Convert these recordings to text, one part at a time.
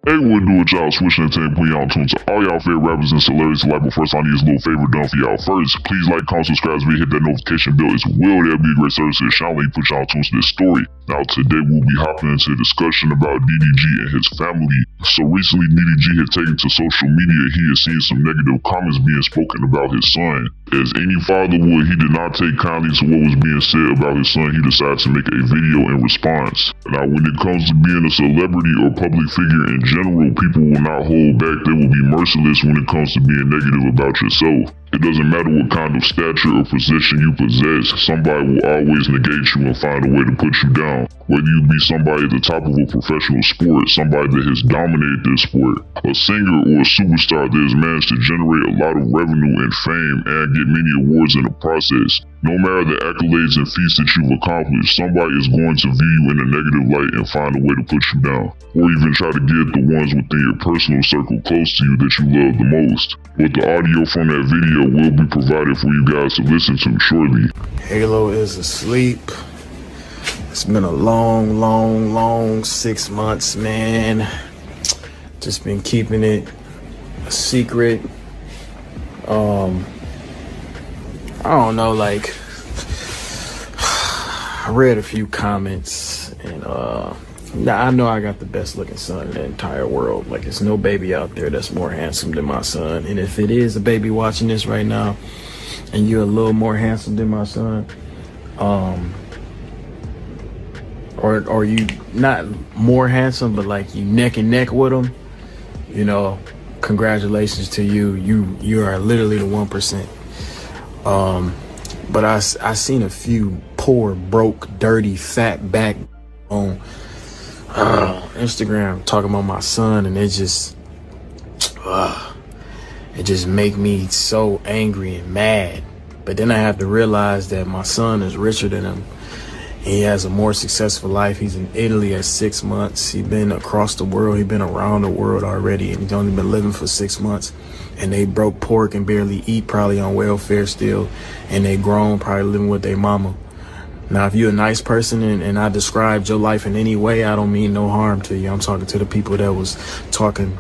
Hey, what do it, y'all? Swish Entertainment, putting y'all tune to all y'all favorite rappers and celebrities alike. But first, I need a little favor done for y'all. First, please like, comment, subscribe, hit that notification bell as well. That'll be a great service to the channel when you put y'all tunes to this story. Now, today we'll be hopping into a discussion about DDG and his family. So recently, DDG had taken to social media. He has seen some negative comments being spoken about his son. As any father would, he did not take kindly to what was being said about his son. He decided to make a video in response. Now, when it comes to being a celebrity or public figure in general, people will not hold back. They will be merciless when it comes to being negative about yourself. It doesn't matter what kind of stature or position you possess, somebody will always negate you and find a way to put you down. Whether you be somebody at the top of a professional sport, somebody that has dominated this sport, a singer or a superstar that has managed to generate a lot of revenue and fame and get many awards in the process. No matter the accolades and feats that you've accomplished, somebody is going to view you in a negative light and find a way to put you down, or even try to get the ones within your personal circle close to you that you love the most. But the audio from that video will be provided for you guys to listen to shortly. Halo is asleep. It's been a long 6 months, man. Just been keeping it a secret. I don't know, like, I read a few comments and I know I got the best looking son in the entire world. Like, there's no baby out there that's more handsome than my son. And if it is a baby watching this right now and you're a little more handsome than my son, or you not more handsome, but like you neck and neck with him, you know, congratulations to you. You are literally the 1%. But I seen a few poor, broke, dirty, fat back on Instagram talking about my son, and it just make me so angry and mad. But then I have to realize that my son is richer than him. He has a more successful life. He's in Italy at 6 months. He's been across the world. He's been around the world already, and he's only been living for 6 months. And they broke pork and barely eat, probably on welfare still. And they grown, probably living with their mama. Now, if you're a nice person and I described your life in any way, I don't mean no harm to you. I'm talking to the people that was talking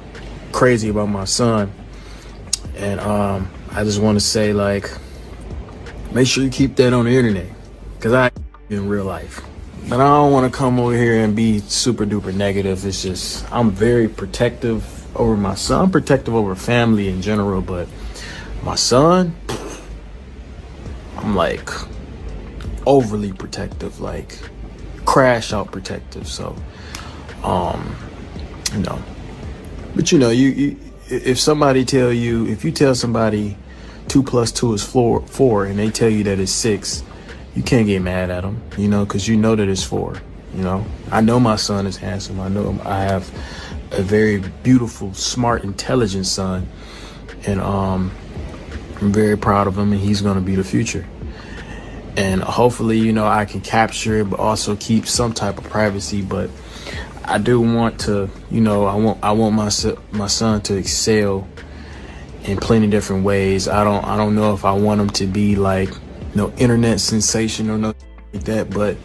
crazy about my son. And I just want to say, like, make sure you keep that on the internet, because I in real life. But I don't want to come over here and be super duper negative. It's just, I'm very protective over my son. I'm protective over family in general, but my son, I'm like overly protective, like crash out protective. So, you know, but you know, you if somebody if you tell somebody 2 + 2 is 4, and they tell you that it's 6, you can't get mad at them, you know, because you know that it's 4. You know, I know my son is handsome. I know I have a very beautiful, smart, intelligent son, and I'm very proud of him, and he's going to be the future. And hopefully, you know, I can capture it, but also keep some type of privacy. But I do want to, you know, I want my son to excel in plenty different ways. I don't know if I want him to be like no internet sensation or nothing like that, but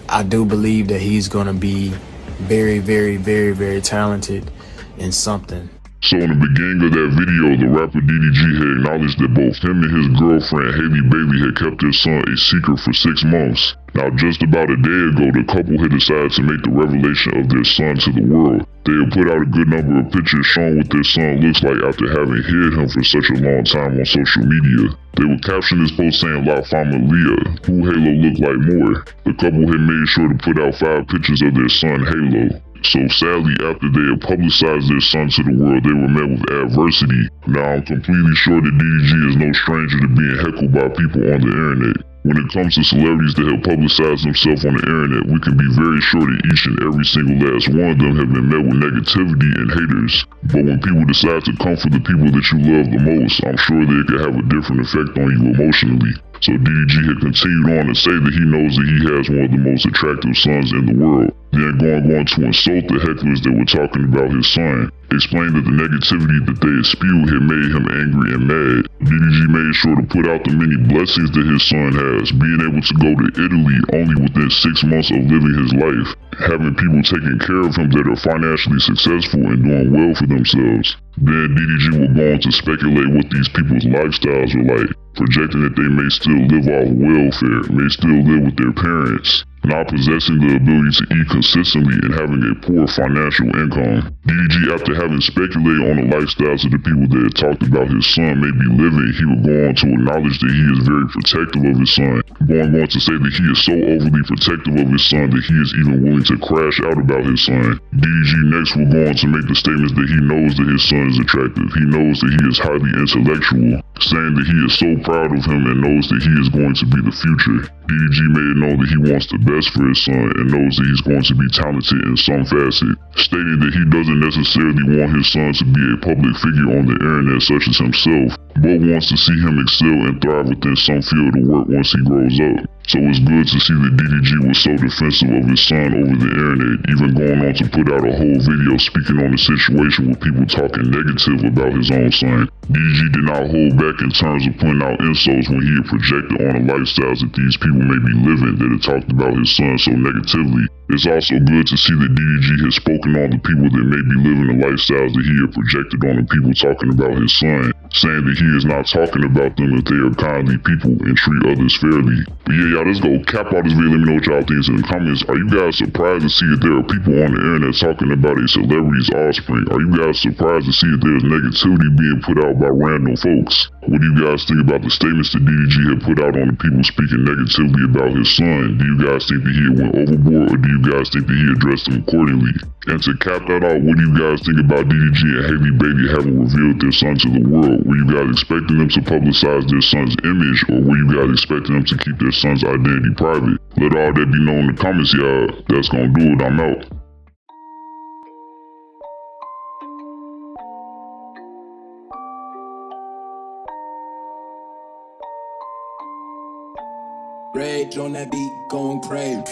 I do believe that he's gonna be very talented in something. So in the beginning of that video, the rapper DDG had acknowledged that both him and his girlfriend Haley Baby had kept their son a secret for 6 months. Now, just about a day ago, the couple had decided to make the revelation of their son to the world. They had put out a good number of pictures showing what their son looks like after having hid him for such a long time on social media. They would caption this post saying La Familia, who Halo looked like more. The couple had made sure to put out 5 pictures of their son Halo. So sadly, after they had publicized their son to the world, they were met with adversity. Now, I'm completely sure that DDG is no stranger to being heckled by people on the internet. When it comes to celebrities that have publicized themselves on the internet, we can be very sure that each and every single last one of them have been met with negativity and haters. But when people decide to come for the people that you love the most, I'm sure that it could have a different effect on you emotionally. So DDG had continued on to say that he knows that he has one of the most attractive sons in the world. Then going on to insult the hecklers that were talking about his son, explained that the negativity that they had spewed had made him angry and mad. DDG made sure to put out the many blessings that his son has, being able to go to Italy only within 6 months of living his life. having people taking care of him that are financially successful and doing well for themselves. Then DDG will go on to speculate what these people's lifestyles are like, projecting that they may still live off welfare, may still live with their parents, not possessing the ability to eat consistently and having a poor financial income. DDG, after having speculated on the lifestyles of the people that had talked about his son may be living, he would go on to acknowledge that he is very protective of his son, going on to say that he is so overly protective of his son that he is even willing to crash out about his son. DDG next will go on to make the statements that he knows that his son is attractive. He knows that he is highly intellectual, saying that he is so proud of him and knows that he is going to be the future. DDG made it known that he wants the best for his son and knows that he's going to be talented in some facet, stating that he doesn't necessarily want his son to be a public figure on the internet such as himself, but wants to see him excel and thrive within some field of work once he grows up. So it's good to see that DDG was so defensive of his son over the internet, even going on to put out a whole video speaking on the situation with people talking negative about his own son. DDG did not hold back in terms of putting out insults when he had projected on the lifestyles that these people may be living that had talked about his son so negatively. It's also good to see that DDG has spoken on the people that may be living the lifestyles that he had projected on the people talking about his son, saying that he is not talking about them if they are kindly people and treat others fairly. But yeah, y'all, let's go cap out this video. Let me know what y'all think in the comments. Are you guys surprised to see that there are people on the internet talking about a celebrity's offspring? Are you guys surprised to see that there's negativity being put out by random folks? What do you guys think about the statements that DDG had put out on the people speaking negatively about his son? Do you guys think that he had went overboard, or do you guys think that he addressed them accordingly? And to cap that out, what do you guys think about DDG and Haley Bailey having revealed their son to the world? Were you guys expecting them to publicize their son's image, or were you guys expecting them to keep their son's identity private? Let all that be known in the comments, y'all. That's gonna do it. I'm out. Rage on that beat, going crazy.